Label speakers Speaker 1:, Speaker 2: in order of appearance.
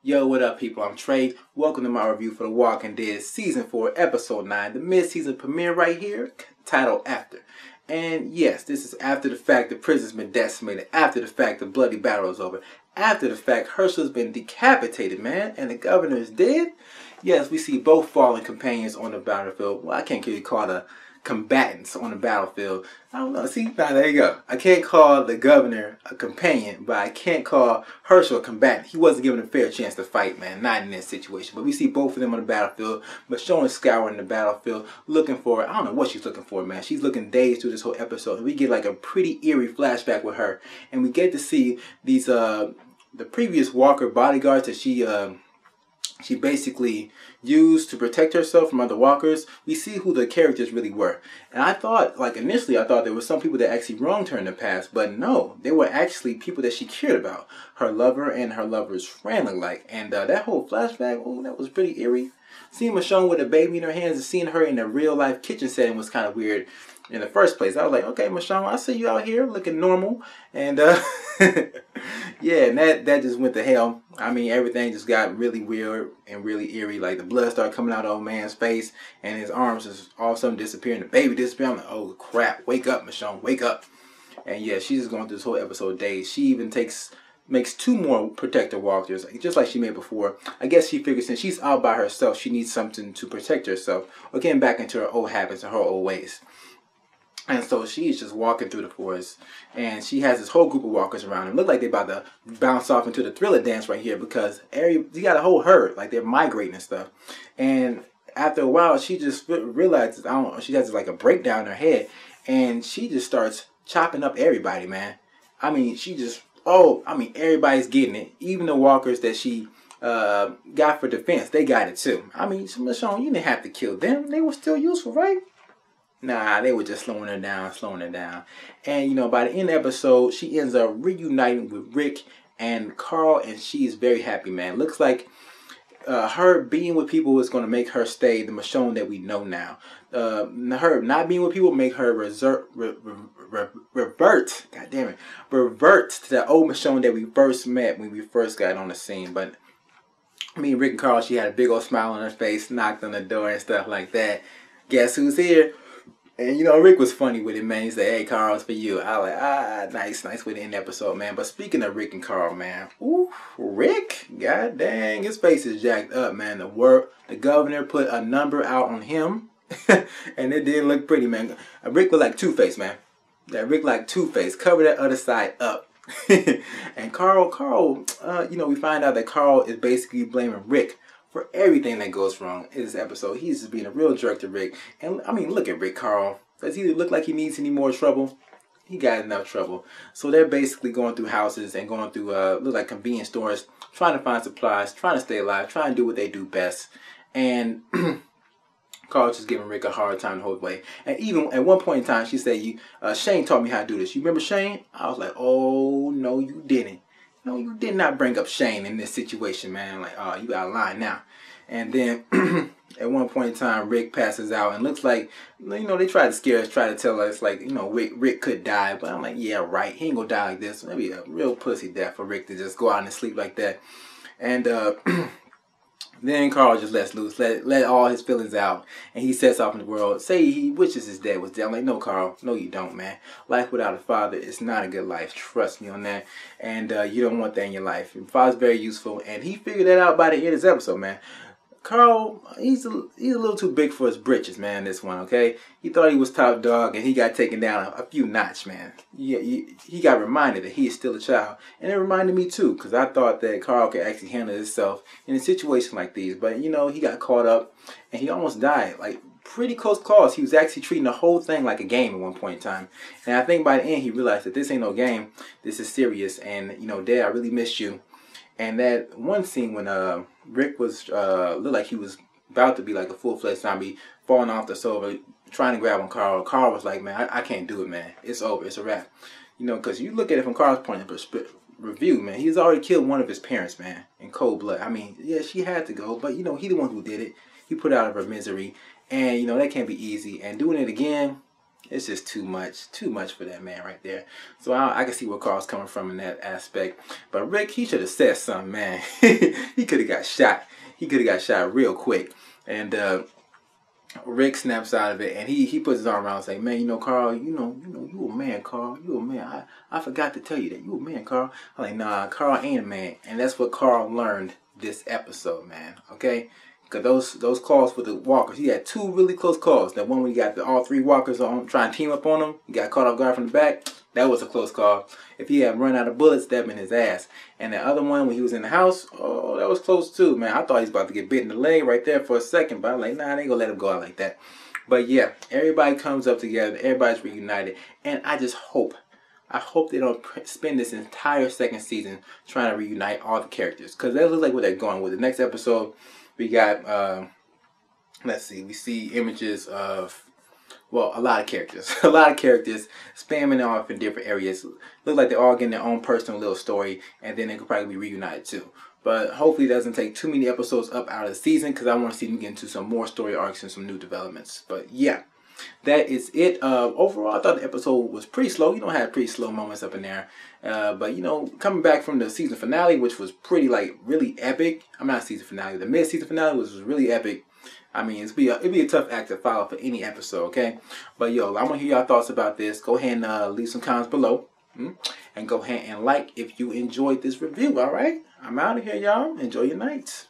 Speaker 1: Yo, what up, people? I'm Trey. Welcome to my review for The Walking Dead Season 4, Episode 9, the mid-season premiere right here, titled After. And yes, this is after the fact the prison's been decimated, after the fact the bloody battle is over, after the fact Herschel's been decapitated, man, and the governor is dead. Yes, we see both fallen companions on the battlefield. Well, I can't really call the combatants on the battlefield. I don't know. See, now there you go. I can't call the governor a companion, but I can't call Herschel a combatant. He wasn't given a fair chance to fight, man. Not in this situation. But we see both of them on the battlefield. Michonne is scouring the battlefield, looking for, I don't know what she's looking for, man. She's looking dazed through this whole episode. And we get like a pretty eerie flashback with her. And we get to see these, the previous Walker bodyguards that she basically used to protect herself from other walkers. We see who the characters really were. And I thought, like initially, I thought there were some people that actually wronged her in the past. But no, they were actually people that she cared about. Her lover and her lover's friend looked like. And that whole flashback, oh, that was pretty eerie. Seeing Michonne with a baby in her hands and seeing her in a real life kitchen setting was kind of weird in the first place. I was like, okay, Michonne, I see you out here looking normal. And yeah, and that just went to hell. I mean, everything just got really weird and really eerie. Like the blood started coming out of old man's face and his arms just all of a sudden disappearing. The baby disappeared. I'm like, oh crap, wake up, Michonne, wake up. And yeah, she's just going through this whole episode days. She even makes 2 more protector walkers, just like she made before. I guess she figures since she's out by herself, she needs something to protect herself or getting back into her old habits and her old ways. And so she's just walking through the forest, and she has this whole group of walkers around her. Look like they're about to bounce off into the Thriller dance right here because you got a whole herd, like they're migrating and stuff. And after a while, she just realizes, I don't know, she has like a breakdown in her head, and she just starts chopping up everybody, man. I mean, everybody's getting it. Even the walkers that she got for defense, they got it too. I mean, Michonne, you didn't have to kill them. They were still useful, right? Nah, they were just slowing her down. And, you know, by the end of the episode, she ends up reuniting with Rick and Carl, and she's very happy, man. Looks like her being with people is going to make her stay the Michonne that we know now. Her not being with people make her revert to that old Michonne that we first met when we first got on the scene. But I mean, Rick and Carl, she had a big old smile on her face, knocked on the door and stuff like that. Guess who's here? And, you know, Rick was funny with it, man. He said, hey, Carl, it's for you. I was like, nice way to end the episode, man. But speaking of Rick and Carl, man. Ooh, Rick, god dang, his face is jacked up, man. The governor put a number out on him. And it did look pretty, man. Rick looked like Two-Face, man. That Rick like Two-Face. Cover that other side up. And Carl, you know, we find out that Carl is basically blaming Rick for everything that goes wrong in this episode. He's just being a real jerk to Rick. And I mean, look at Rick, Carl. Does he look like he needs any more trouble? He got enough trouble. So they're basically going through houses and going through look like convenience stores, trying to find supplies, trying to stay alive, trying to do what they do best. And Carl's just giving Rick a hard time the whole way. And even at one point in time, she said, Shane taught me how to do this. You remember Shane? I was like, oh, no, you didn't. No, you did not bring up Shane in this situation, man. Like, oh, you out of line now. And then at one point in time, Rick passes out and looks like, you know, they try to scare us, try to tell us, like, you know, Rick could die. But I'm like, yeah, right. He ain't gonna die like this. Maybe a real pussy death for Rick to just go out and sleep like that. And then Carl just lets loose, let all his feelings out, and he sets off in the world. Say he wishes his dad was dead. I'm like, no, Carl, no, you don't, man. Life without a father is not a good life. Trust me on that. And you don't want that in your life. Your father's very useful, and he figured that out by the end of this episode, man. Carl, he's a little too big for his britches, man, this one, okay? He thought he was top dog, and he got taken down a few notch, man. He got reminded that he is still a child. And it reminded me, too, because I thought that Carl could actually handle himself in a situation like these. But, you know, he got caught up, and he almost died. Like, pretty close calls. He was actually treating the whole thing like a game at one point in time. And I think by the end, he realized that this ain't no game. This is serious. And, you know, Dad, I really missed you. And that one scene when Rick was looked like he was about to be like a full-fledged zombie, falling off the sofa, trying to grab on Carl. Carl was like, man, I can't do it, man. It's over. It's a wrap. You know, because you look at it from Carl's point of review, man. He's already killed one of his parents, man, in cold blood. I mean, yeah, she had to go, but, you know, he the one who did it. He put her out of her misery. And, you know, that can't be easy. And doing it again, It's just too much for that man right there. So I can see where Carl's coming from in that aspect. But Rick, he should have said something, man. He could have got shot. He could have got shot real quick. And Rick snaps out of it, and he puts his arm around and say, man, you know, Carl, you a man, Carl. You a man. I forgot to tell you that. You a man, Carl. I'm like, nah, Carl ain't a man. And that's what Carl learned this episode, man. Okay? Because those calls for the walkers, he had 2 really close calls. That one when he got all 3 walkers on trying to team up on him, he got caught off guard from the back. That was a close call. If he had run out of bullets, that'd been his ass. And the other one when he was in the house, oh, that was close too, man. I thought he was about to get bit in the leg right there for a second, but I'm like, nah, they ain't gonna let him go out like that. But yeah, everybody comes up together, everybody's reunited, and I hope they don't spend this entire second season trying to reunite all the characters, because that looks like where they're going with the next episode. We got, let's see, we see images of, well, a lot of characters. A lot of characters spamming off in different areas. Look like they're all getting their own personal little story, and then they could probably be reunited too. But hopefully it doesn't take too many episodes up out of the season, because I want to see them get into some more story arcs and some new developments. But yeah, that is it. Overall, I thought the episode was pretty slow. You know, had pretty slow moments up in there. But, you know, coming back from the season finale, which was pretty, like, really epic. I'm not season finale. The mid-season finale was really epic. I mean, it'd be a tough act to follow for any episode, okay? But, yo, I want to hear y'all thoughts about this. Go ahead and leave some comments below. And go ahead and like if you enjoyed this review, all right? I'm out of here, y'all. Enjoy your nights.